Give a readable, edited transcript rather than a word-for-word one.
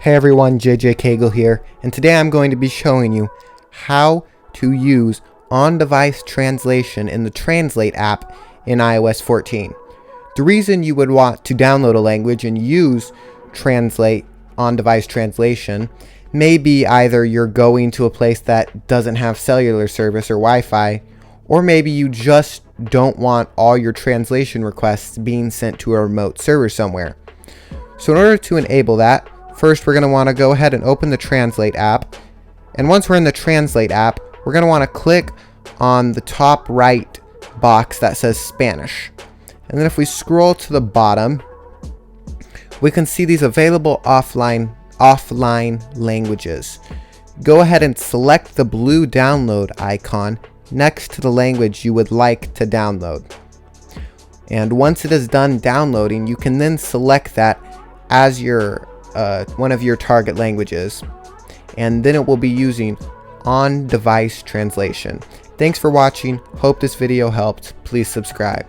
Hey everyone, JJ Cagle here, and today I'm going to be showing you how to use on-device translation in the Translate app in iOS 14. The reason you would want to download a language and use Translate on-device translation may be either you're going to a place that doesn't have cellular service or Wi-Fi, or maybe you just don't want all your translation requests being sent to a remote server somewhere. So in order to enable that, first we're going to want to go ahead and open the Translate app, and once we're in the Translate app, we're going to want to click on the top right box that says Spanish, and then if we scroll to the bottom, we can see these available offline languages. Go ahead and select the blue download icon next to the language you would like to download, and once it is done downloading, you can then select that as your one of your target languages, and then it will be using on-device translation. Thanks for watching. Hope this video helped. Please subscribe.